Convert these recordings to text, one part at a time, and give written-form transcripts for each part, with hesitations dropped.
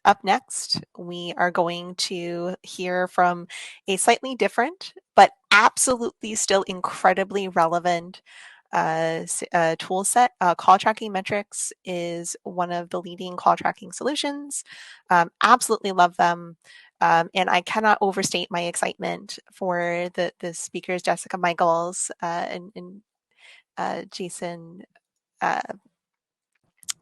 up next, we are going to hear from a slightly different, but absolutely still incredibly relevant tool set. CallTrackingMetrics is one of the leading call tracking solutions. Absolutely love them. And I cannot overstate my excitement for the speakers, Jessica Michaels and Jason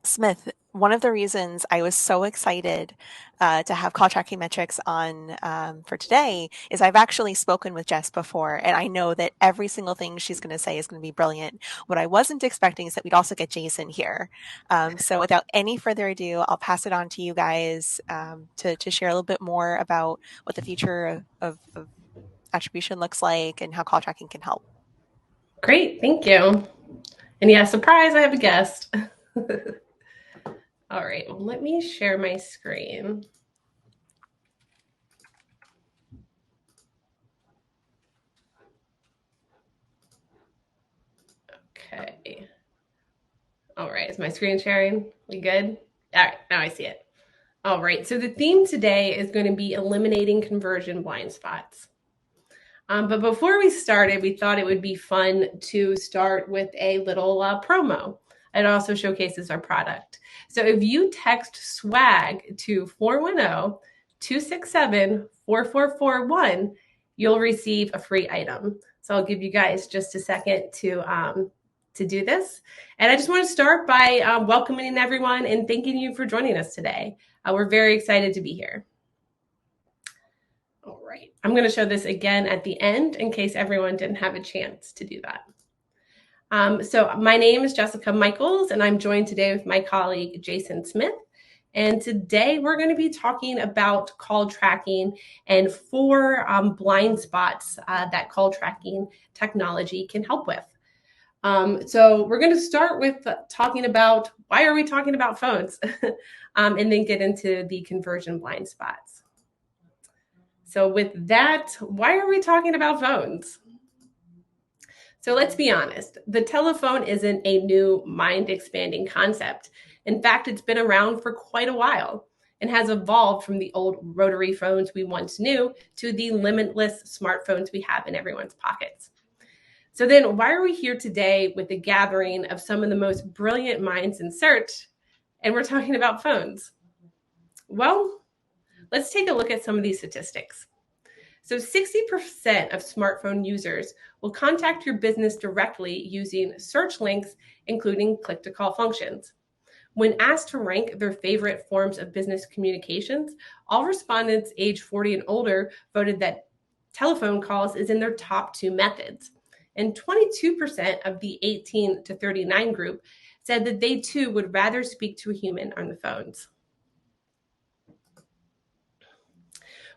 Smith. One of the reasons I was so excited to have CallTrackingMetrics on for today is I've actually spoken with Jess before, and I know that every single thing she's going to say is going to be brilliant. What I wasn't expecting is that we'd also get Jason here. So without any further ado, I'll pass it on to you guys to share a little bit more about what the future of attribution looks like and how call tracking can help. Great, thank you. And yeah, surprise, I have a guest. All right, well, let me share my screen. Okay. All right, is my screen sharing? We good? All right, now I see it. All right, so the theme today is going to be eliminating conversion blind spots. But before we started, we thought it would be fun to start with a little promo. It also showcases our product. So if you text SWAG to 410-267-4441, you'll receive a free item. So I'll give you guys just a second to do this. And I just want to start by welcoming everyone and thanking you for joining us today. We're very excited to be here. All right, I'm going to show this again at the end in case everyone didn't have a chance to do that. So my name is Jessica Michaels, and I'm joined today with my colleague, Jason Smith. And today we're going to be talking about call tracking and 4 blind spots that call tracking technology can help with. So we're going to start with talking about why are we talking about phones and then get into the conversion blind spots. So with that, why are we talking about phones? So let's be honest, the telephone isn't a new mind-expanding concept. In fact, it's been around for quite a while and has evolved from the old rotary phones we once knew to the limitless smartphones we have in everyone's pockets. So then why are we here today with the gathering of some of the most brilliant minds in search, and we're talking about phones? Well, let's take a look at some of these statistics. So 60% of smartphone users will contact your business directly using search links, including click-to-call functions. When asked to rank their favorite forms of business communications, all respondents age 40 and older voted that telephone calls is in their top 2 methods. And 22% of the 18 to 39 group said that they too would rather speak to a human on the phones.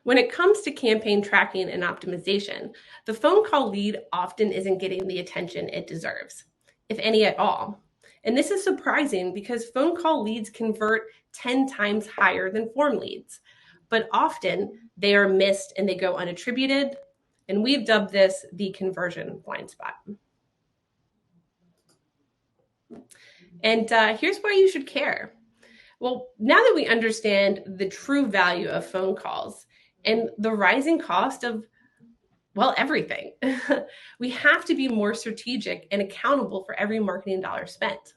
When it comes to campaign tracking and optimization, the phone call lead often isn't getting the attention it deserves, if any at all. And this is surprising because phone call leads convert 10 times higher than form leads, but often they are missed and they go unattributed, and we've dubbed this the conversion blind spot. And here's why you should care. Well, now that we understand the true value of phone calls and the rising cost of, well, everything, we have to be more strategic and accountable for every marketing dollar spent.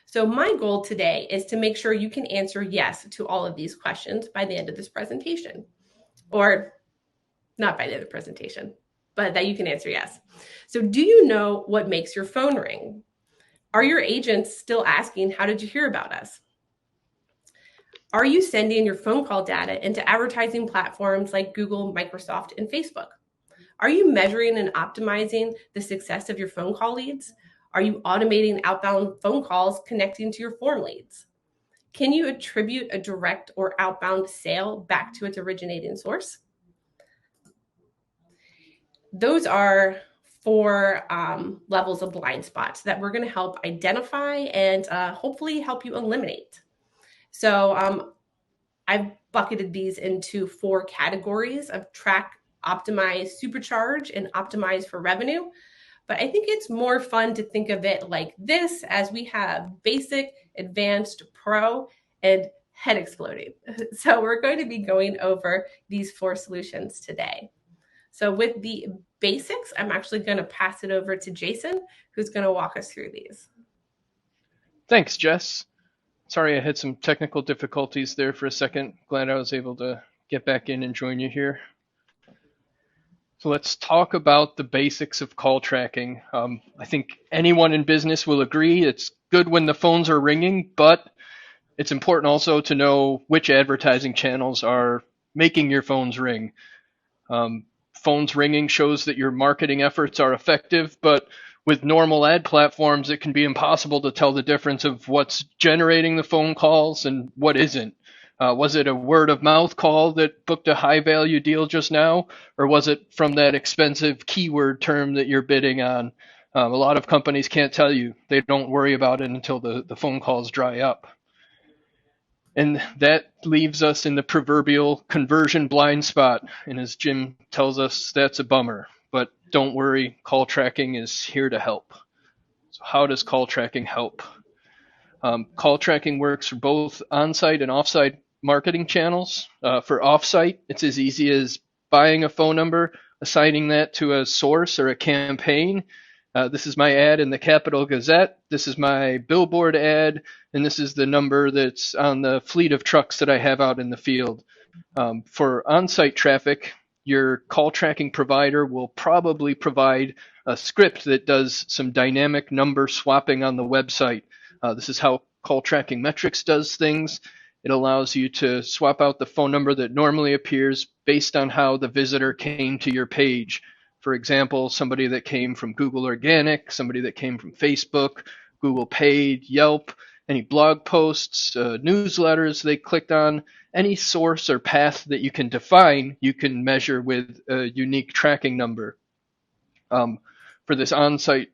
So my goal today is to make sure you can answer yes to all of these questions by the end of this presentation, or not by the end of the presentation, but that you can answer yes. So do you know what makes your phone ring? Are your agents still asking, how did you hear about us? Are you sending your phone call data into advertising platforms like Google, Microsoft, and Facebook? Are you measuring and optimizing the success of your phone call leads? Are you automating outbound phone calls connecting to your form leads? Can you attribute a direct or outbound sale back to its originating source? Those are 4 levels of blind spots that we're going to help identify and hopefully help you eliminate. So I've bucketed these into 4 categories of track, optimize, supercharge, and optimize for revenue. But I think it's more fun to think of it like this, as we have basic, advanced, pro, and head exploding. So we're going to be going over these 4 solutions today. So with the basics, I'm actually going to pass it over to Jason, who's going to walk us through these. Thanks, Jess. Sorry I had some technical difficulties there for a second. Glad I was able to get back in and join you here. So let's talk about the basics of call tracking. I think anyone in business will agree it's good when the phones are ringing, but it's important also to know which advertising channels are making your phones ring. Phones ringing shows that your marketing efforts are effective, but with normal ad platforms, it can be impossible to tell the difference of what's generating the phone calls and what isn't. Was it a word of mouth call that booked a high value deal just now, or was it from that expensive keyword term that you're bidding on? A lot of companies can't tell you. They don't worry about it until the phone calls dry up. And that leaves us in the proverbial conversion blind spot. And as Jim tells us, that's a bummer. But don't worry, call tracking is here to help. So how does call tracking help? Call tracking works for both on-site and off-site marketing channels. For off-site, it's as easy as buying a phone number, assigning that to a source or a campaign. This is my ad in the Capital Gazette. This is my billboard ad, and this is the number that's on the fleet of trucks that I have out in the field. For on-site traffic, your call tracking provider will probably provide a script that does some dynamic number swapping on the website. This is how CallTrackingMetrics does things. It allows you to swap out the phone number that normally appears based on how the visitor came to your page. For example, somebody that came from Google Organic, somebody that came from Facebook, Google Paid, Yelp, any blog posts, newsletters they clicked on, any source or path that you can define, you can measure with a unique tracking number. For this on-site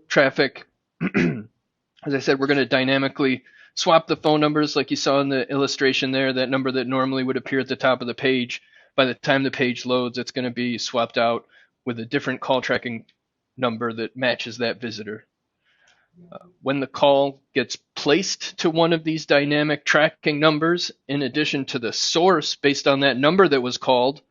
traffic, as I said, we're going to dynamically swap the phone numbers like you saw in the illustration there, that number that normally would appear at the top of the page. By the time the page loads, it's going to be swapped out with a different call tracking number that matches that visitor. When the call gets placed to one of these dynamic tracking numbers, in addition to the source based on that number that was called,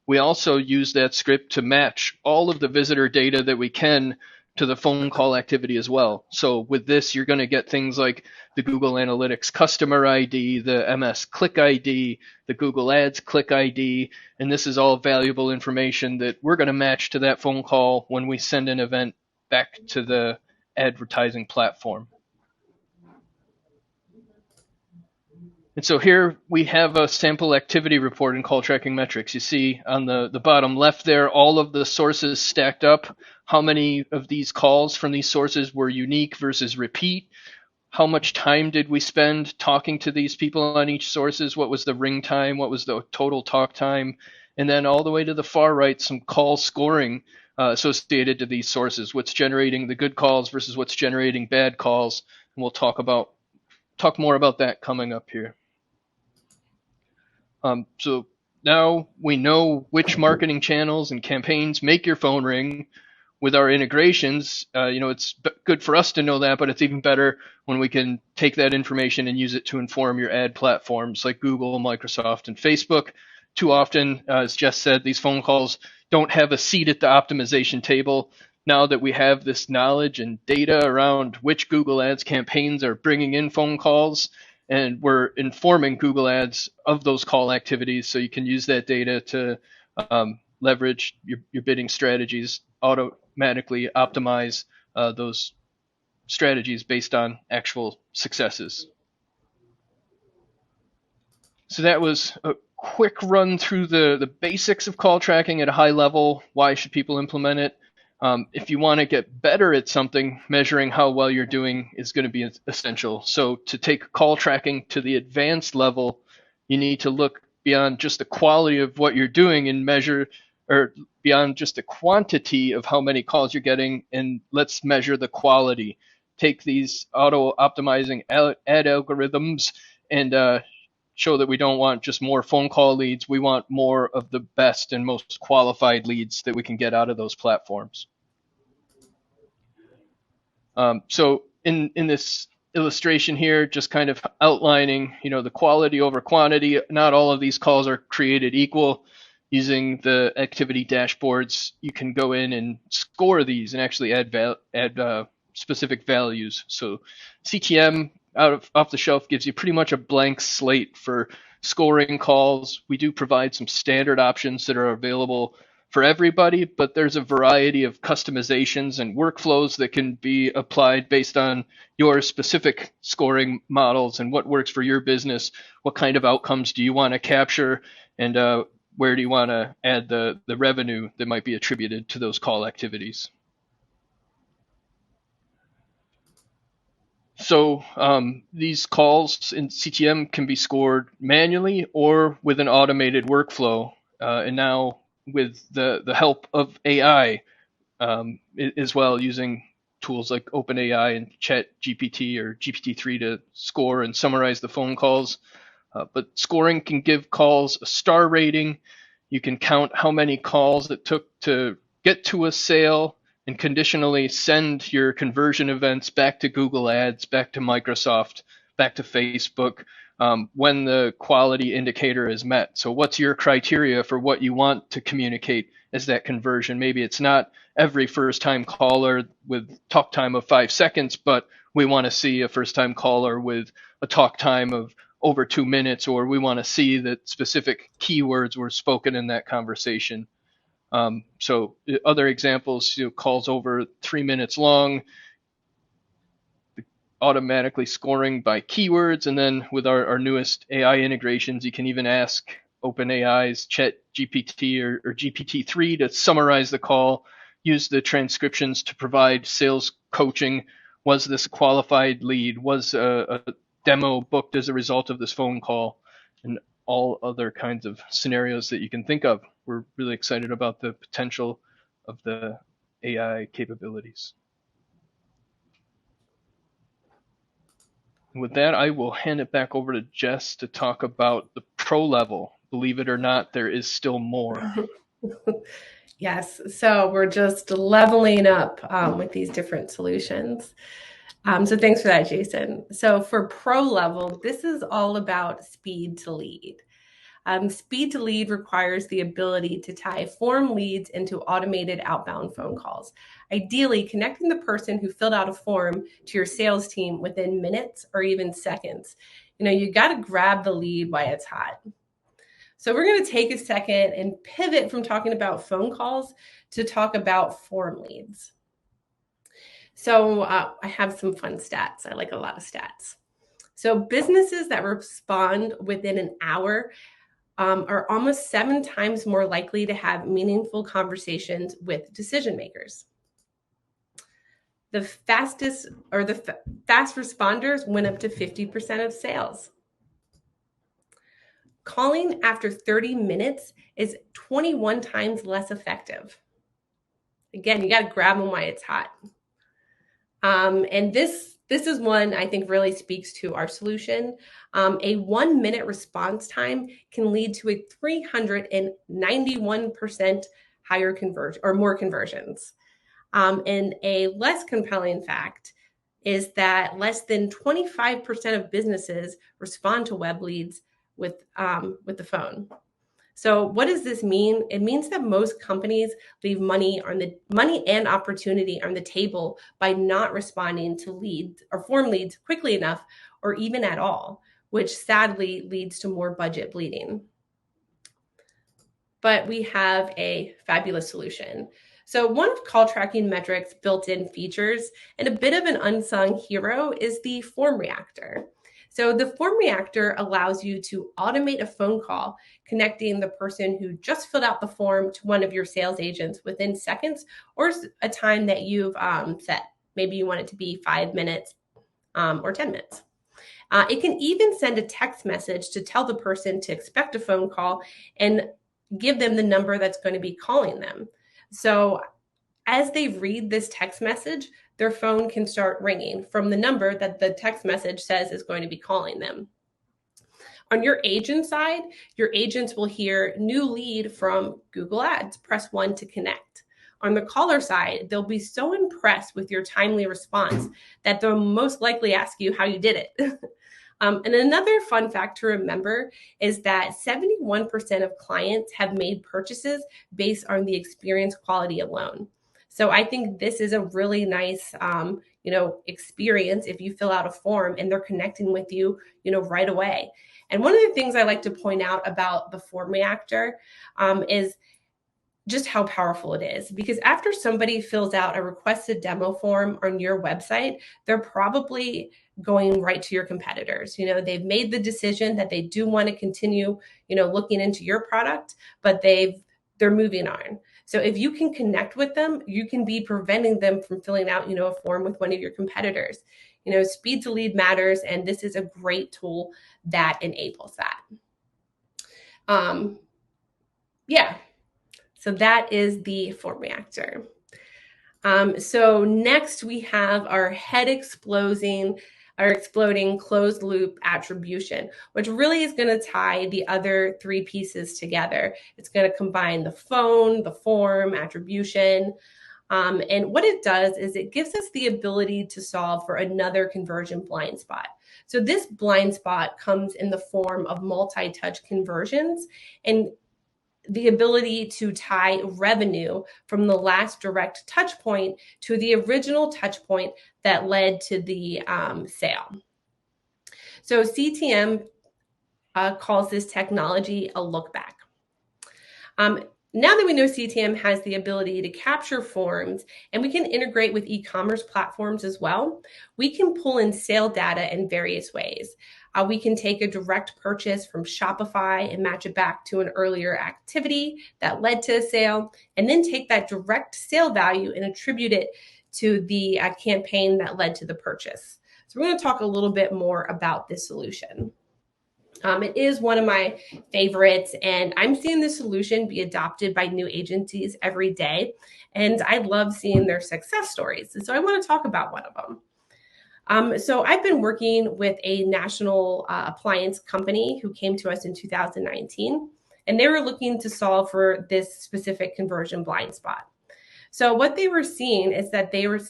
we also use that script to match all of the visitor data that we can to the phone call activity as well. So with this, you're going to get things like the Google Analytics customer ID, the MS click ID, the Google Ads click ID, and this is all valuable information that we're going to match to that phone call when we send an event back to the advertising platform. And so here we have a sample activity report in CallTrackingMetrics. You see on the bottom left there, all of the sources stacked up. How many of these calls from these sources were unique versus repeat? How much time did we spend talking to these people on each sources? What was the ring time? What was the total talk time? And then all the way to the far right, some call scoring associated to these sources. What's generating the good calls versus what's generating bad calls. And we'll talk more about that coming up here. So now we know which marketing channels and campaigns make your phone ring. With our integrations, it's good for us to know that, but it's even better when we can take that information and use it to inform your ad platforms like Google, Microsoft, and Facebook. Too often, as Jess said, these phone calls don't have a seat at the optimization table. Now that we have this knowledge and data around which Google Ads campaigns are bringing in phone calls, and we're informing Google Ads of those call activities, so you can use that data to leverage your bidding strategies, automatically optimize those strategies based on actual successes. So that was a quick run through the basics of call tracking at a high level. Why should people implement it? If you want to get better at something, measuring how well you're doing is going to be essential. So to take call tracking to the advanced level, you need to look beyond just the quality of what you're doing and measure, or beyond just the quantity of how many calls you're getting, and let's measure the quality. Take these auto-optimizing ad algorithms and show that we don't want just more phone call leads. We want more of the best and most qualified leads that we can get out of those platforms. So in this illustration here, just kind of outlining, the quality over quantity. Not all of these calls are created equal. Using the activity dashboards, you can go in and score these and actually add specific values. So CTM off the shelf gives you pretty much a blank slate for scoring calls. We do provide some standard options that are available for everybody, but there's a variety of customizations and workflows that can be applied based on your specific scoring models and what works for your business. What kind of outcomes do you want to capture, and where do you want to add the revenue that might be attributed to those call activities? So these calls in CTM can be scored manually or with an automated workflow. And now with the help of AI as well, using tools like OpenAI and ChatGPT or GPT-3 to score and summarize the phone calls. But scoring can give calls a star rating. You can count how many calls it took to get to a sale and conditionally send your conversion events back to Google Ads, back to Microsoft, back to Facebook when the quality indicator is met. So what's your criteria for what you want to communicate as that conversion? Maybe it's not every first-time caller with talk time of 5 seconds, but we want to see a first-time caller with a talk time of over 2 minutes, or we want to see that specific keywords were spoken in that conversation. So other examples, calls over 3 minutes long, automatically scoring by keywords. And then with our newest AI integrations, you can even ask OpenAI's ChatGPT or GPT-3 to summarize the call, use the transcriptions to provide sales coaching. Was this a qualified lead? Was a demo booked as a result of this phone call? And all other kinds of scenarios that you can think of. We're really excited about the potential of the AI capabilities. With that, I will hand it back over to Jess to talk about the pro level. Believe it or not, there is still more. Yes, so we're just leveling up with these different solutions. So thanks for that, Jason. So for pro level, this is all about speed to lead. Speed to lead requires the ability to tie form leads into automated outbound phone calls, ideally connecting the person who filled out a form to your sales team within minutes or even seconds. You got to grab the lead while it's hot. So we're going to take a second and pivot from talking about phone calls to talk about form leads. So I have some fun stats. I like a lot of stats. So businesses that respond within an hour are almost 7 times more likely to have meaningful conversations with decision makers. The fast responders win up to 50% of sales. Calling after 30 minutes is 21 times less effective. Again, you got to grab them while it's hot. And this is one I think really speaks to our solution. A 1 minute response time can lead to a 391% higher conversion or more conversions. And a less compelling fact is that less than 25% of businesses respond to web leads with the phone. So what does this mean? It means that most companies leave money and opportunity on the table by not responding to leads or form leads quickly enough or even at all, which sadly leads to more budget bleeding. But we have a fabulous solution. So one of CallTrackingMetrics' built-in features and a bit of an unsung hero is the form reactor. So the form reactor allows you to automate a phone call, connecting the person who just filled out the form to one of your sales agents within seconds or a time that you've set. Maybe you want it to be 5 minutes or 10 minutes. It can even send a text message to tell the person to expect a phone call and give them the number that's going to be calling them. So as they read this text message, their phone can start ringing from the number that the text message says is going to be calling them. On your agent side, your agents will hear new lead from Google Ads, press 1 to connect. on the caller side, they'll be so impressed with your timely response that they'll most likely ask you how you did it. And another fun fact to remember is that 71% of clients have made purchases based on the experience quality alone. So I think this is a really nice, experience if you fill out a form and they're connecting with you, right away. And one of the things I like to point out about the form reactor is just how powerful it is, because after somebody fills out a requested demo form on your website, they're probably going right to your competitors. They've made the decision that they do want to continue, looking into your product, but they're moving on. So if you can connect with them, you can be preventing them from filling out, a form with one of your competitors. Speed to lead matters, and this is a great tool that enables that. So that is the form reactor. So next we have our head exploding closed loop attribution, which really is going to tie the other three pieces together. It's going to combine the phone, the form, attribution. And what it does is it gives us the ability to solve for another conversion blind spot. So this blind spot comes in the form of multi-touch conversions and the ability to tie revenue from the last direct touch point to the original touch point that led to the sale. So CTM calls this technology a look back. Now that we know CTM has the ability to capture forms and we can integrate with e-commerce platforms as well, we can pull in sale data in various ways. We can take a direct purchase from Shopify and match it back to an earlier activity that led to a sale, and then take that direct sale value and attribute it to the campaign that led to the purchase. So we're going to talk a little bit more about this solution. It is one of my favorites, and I'm seeing this solution be adopted by new agencies every day, and I love seeing their success stories. And so I want to talk about one of them. So I've been working with a national appliance company who came to us in 2019, and they were looking to solve for this specific conversion blind spot. So what they were seeing is that they were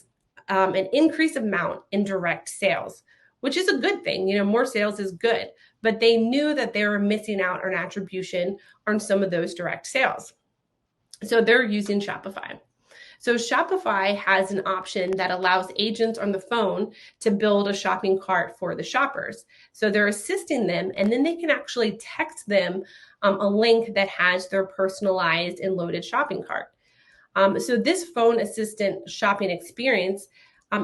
an increased amount in direct sales, which is a good thing. More sales is good, but they knew that they were missing out on attribution on some of those direct sales. So they're using Shopify. So Shopify has an option that allows agents on the phone to build a shopping cart for the shoppers. So they're assisting them, and then they can actually text them a link that has their personalized and loaded shopping cart. So this phone assistant shopping experience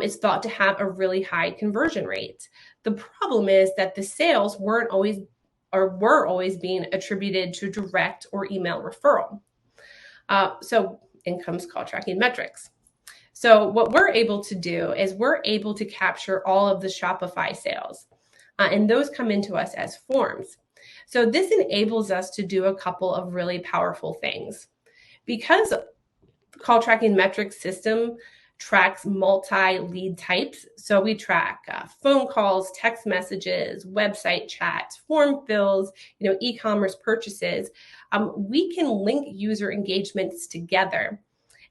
is thought to have a really high conversion rate. The problem is that the sales were always being attributed to direct or email referral. So in comes CallTrackingMetrics. So what we're able to do is we're able to capture all of the Shopify sales, and those come into us as forms. So this enables us to do a couple of really powerful things. Because CallTrackingMetrics system tracks multi-lead types, so we track phone calls, text messages, website chats, form fills, e-commerce purchases. We can link user engagements together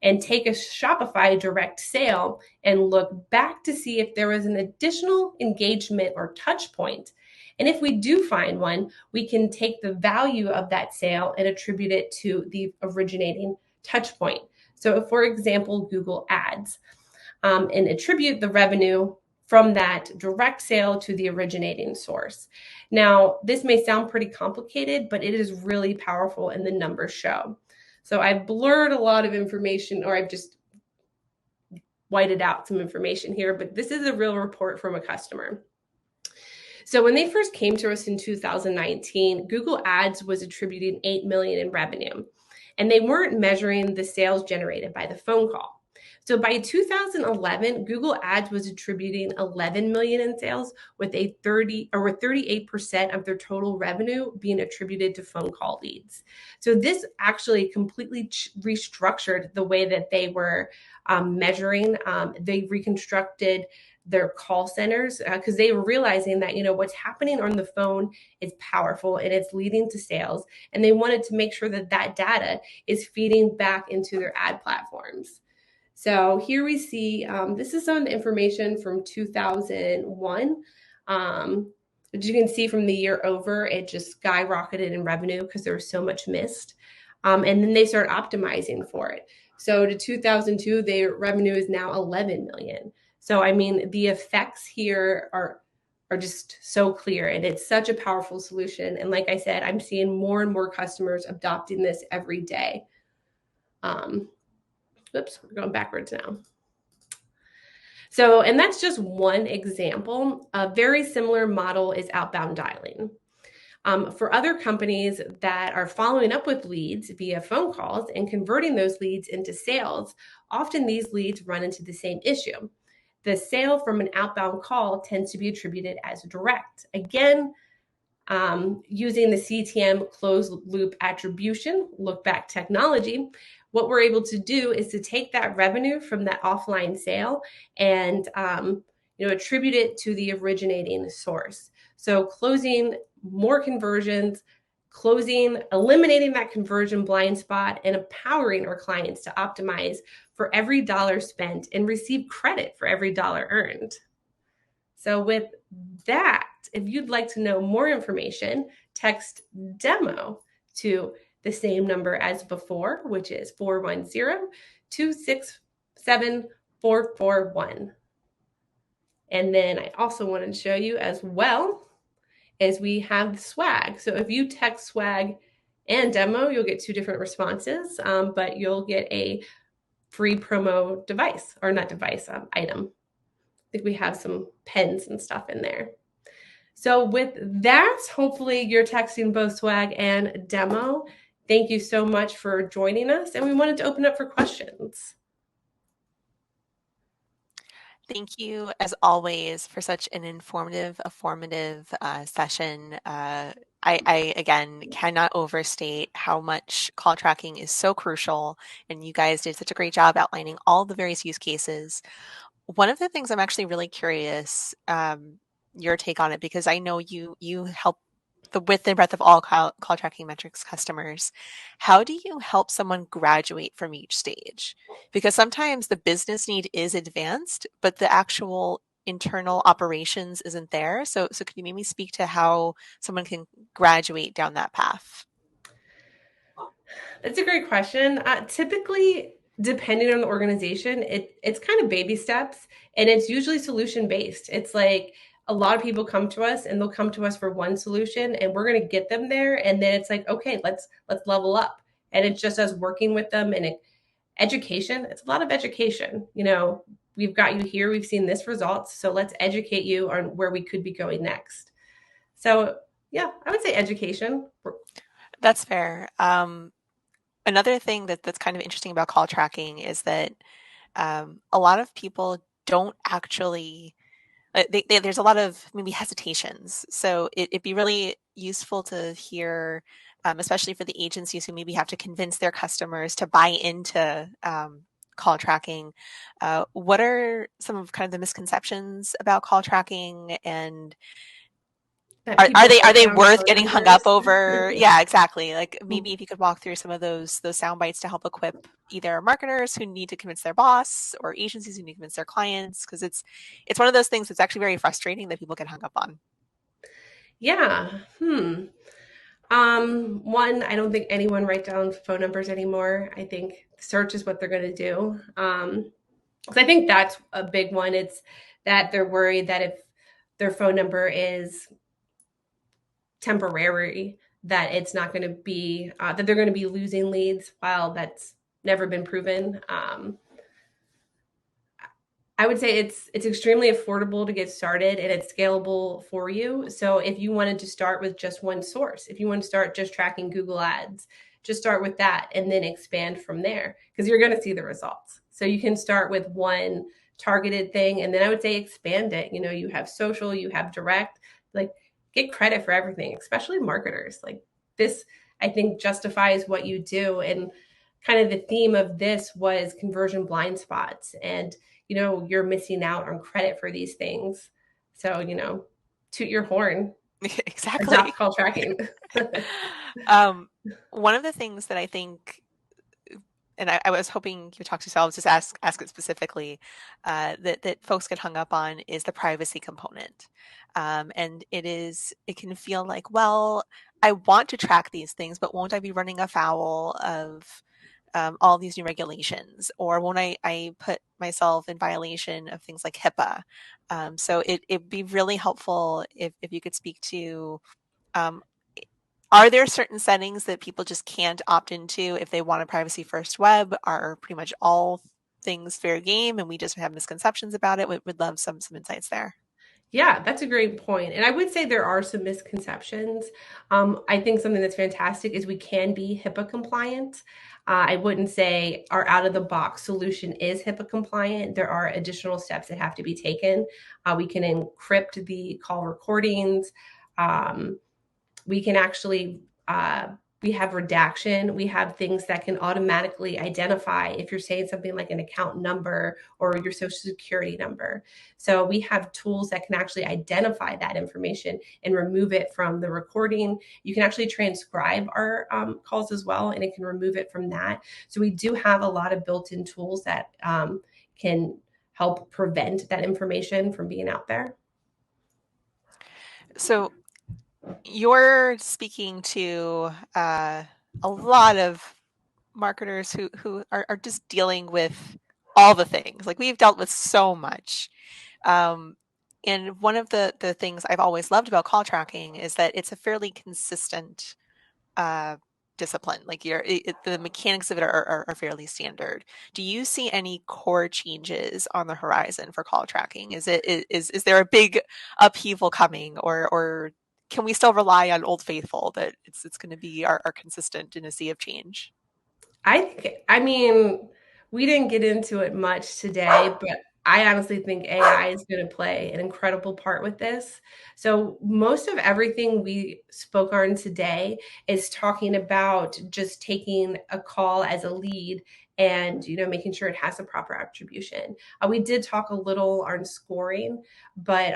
and take a Shopify direct sale and look back to see if there was an additional engagement or touch point. And if we do find one, we can take the value of that sale and attribute it to the originating touch point. So if, for example, Google Ads, and attribute the revenue from that direct sale to the originating source. Now, this may sound pretty complicated, but it is really powerful and the numbers show. So I've blurred a lot of information, or I've just whited out some information here, but this is a real report from a customer. So when they first came to us in 2019, Google Ads was attributing $8 million in revenue, and they weren't measuring the sales generated by the phone call. So by 2011, Google Ads was attributing 11 million in sales with 38% of their total revenue being attributed to phone call leads. So this actually completely restructured the way that they were measuring. They reconstructed their call centers, because they were realizing that, what's happening on the phone is powerful and it's leading to sales. And they wanted to make sure that that data is feeding back into their ad platforms. So here we see, this is some of the information from 2001. As you can see from the year over, it just skyrocketed in revenue because there was so much missed. And then they started optimizing for it. So to 2002, their revenue is now 11 million. So, I mean, the effects here are just so clear, and it's such a powerful solution. And like I said, I'm seeing more and more customers adopting this every day. Oops, we're going backwards now. So, and that's just one example. A very similar model is outbound dialing. For other companies that are following up with leads via phone calls and converting those leads into sales, often these leads run into the same issue. The sale from an outbound call tends to be attributed as direct. Again, using the CTM closed loop attribution, look back technology, what we're able to do is to take that revenue from that offline sale and attribute it to the originating source. So closing more conversions, eliminating that conversion blind spot, and empowering our clients to optimize for every dollar spent and receive credit for every dollar earned. So with that, if you'd like to know more information, text demo to the same number as before, which is 410-267-441. And then I also wanted to show you as well as we have the swag. So if you text swag and demo, you'll get 2 different responses, but you'll get a free promo device, or not device, item. I think we have some pens and stuff in there. So with that, hopefully you're texting both swag and demo. Thank you so much for joining us, and we wanted to open up for questions. Thank you, as always, for such an informative, informative session. I, again, cannot overstate how much call tracking is so crucial, and you guys did such a great job outlining all the various use cases. One of the things I'm actually really curious, your take on it, because I know you help the width and breadth of all call tracking metrics customers. How do you help someone graduate from each stage? Because sometimes the business need is advanced, but the actual internal operations isn't there. So can you maybe speak to how someone can graduate down that path? That's a great question. Typically, depending on the organization, it's kind of baby steps, and it's usually solution based. It's like a lot of people come to us and they'll come to us for one solution, and we're going to get them there. And then it's like, okay, let's level up. And it's just us working with them. And education, it's a lot of education. We've got you here. We've seen this results. So let's educate you on where we could be going next. So yeah, I would say education. That's fair. Another thing that's kind of interesting about call tracking is that a lot of people don't actually, there's a lot of maybe hesitations. So it'd be really useful to hear, especially for the agencies who maybe have to convince their customers to buy into call tracking. What are some of kind of the misconceptions about call tracking, and are they worth getting hung up over? Yeah, exactly. Like maybe if you could walk through some of those sound bites to help equip either marketers who need to convince their boss or agencies who need to convince their clients, because it's one of those things that's actually very frustrating that people get hung up on. Yeah. One, I don't think anyone write down phone numbers anymore. I think search is what they're going to do. Because I think that's a big one. It's that they're worried that if their phone number is temporary, that it's not going to be, that they're going to be losing leads, while that's never been proven. I would say it's extremely affordable to get started, and it's scalable for you. So if you wanted to start with just one source, if you want to start just tracking Google Ads, just start with that and then expand from there, because you're going to see the results. So you can start with one targeted thing, and then I would say expand it. You have social, you have direct, like get credit for everything, especially marketers. Like this, I think, justifies what you do. And kind of the theme of this was conversion blind spots. And you're missing out on credit for these things. So, toot your horn, Exactly. adopt call tracking. One of the things that I think, and I was hoping you talk to, so I'll just ask it specifically, that folks get hung up on is the privacy component. And it can feel like, well, I want to track these things, but won't I be running afoul of all these new regulations? Or won't I put myself in violation of things like HIPAA? So it'd be really helpful if you could speak to, um, are there certain settings that people just can't opt into if they want a privacy first web? Are pretty much all things fair game and we just have misconceptions about it? Would love some insights there. Yeah, that's a great point. And I would say there are some misconceptions. I think something that's fantastic is we can be HIPAA compliant. I wouldn't say our out of the box solution is HIPAA compliant. There are additional steps that have to be taken. We can encrypt the call recordings. Um, we can actually we have redaction. We have things that can automatically identify if you're saying something like an account number or your social security number. So we have tools that can actually identify that information and remove it from the recording. You can actually transcribe our calls as well, and it can remove it from that. So we do have a lot of built-in tools that can help prevent that information from being out there. So you're speaking to a lot of marketers who are just dealing with all the things. Like we've dealt with so much. And one of the things I've always loved about call tracking is that it's a fairly consistent uh, discipline. Like the mechanics of it are fairly standard. Do you see any core changes on the horizon for call tracking? Is there a big upheaval coming, or can we still rely on Old Faithful that it's going to be our consistent in a sea of change? I mean, we didn't get into it much today, but I honestly think AI is going to play an incredible part with this. So, most of everything we spoke on today is talking about just taking a call as a lead and making sure it has the proper attribution. We did talk a little on scoring, but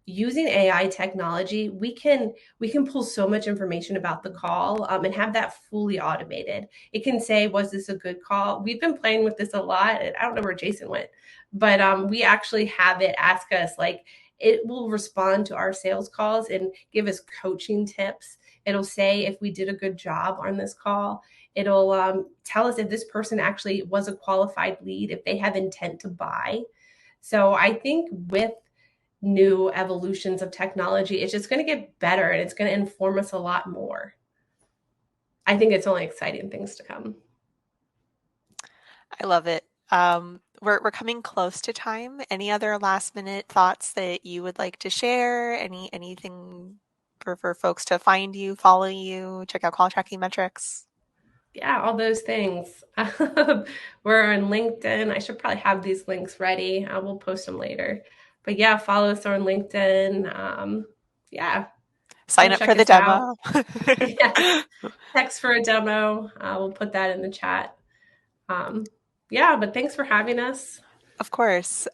using AI technology, we can pull so much information about the call and have that fully automated. It can say, was this a good call? We've been playing with this a lot. And I don't know where Jason went, but we actually have it ask us, like, it will respond to our sales calls and give us coaching tips. It'll say if we did a good job on this call. It'll tell us if this person actually was a qualified lead, if they have intent to buy. So I think with new evolutions of technology, it's just going to get better and it's going to inform us a lot more. I think it's only exciting things to come. I love it. We're coming close to time. Any other last minute thoughts that you would like to share? Anything for folks to find you, follow you, check out call tracking metrics? Yeah, all those things. We're on LinkedIn. I should probably have these links ready. I will post them later. But yeah, follow us on LinkedIn. Yeah, Sign come up for check the us out. demo. Yes, text for a demo. We'll put that in the chat. Yeah, but thanks for having us. Of course.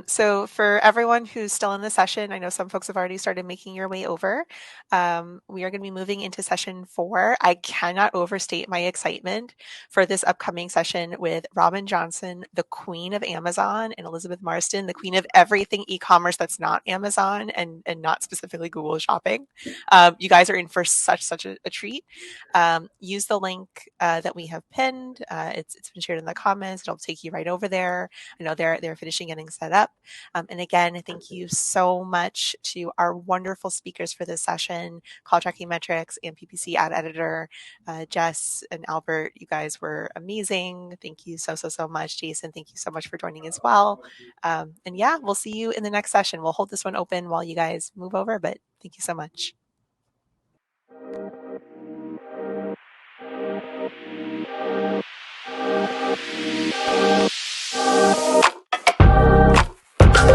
So for everyone who's still in the session, I know some folks have already started making your way over. We are going to be moving into session 4. I cannot overstate my excitement for this upcoming session with Robin Johnson, the queen of Amazon, and Elizabeth Marston, the queen of everything e-commerce that's not Amazon and not specifically Google Shopping. You guys are in for such a treat. Use the link that we have pinned. It's been shared in the comments. It'll take you right over there. I know they're finishing getting set up. And again, thank you so much to our wonderful speakers for this session, Call Tracking Metrics and PPC Ad Editor. Jess and Albert, you guys were amazing. Thank you so much. Jason, thank you so much for joining as well. And yeah, we'll see you in the next session. We'll hold this one open while you guys move over, but thank you so much.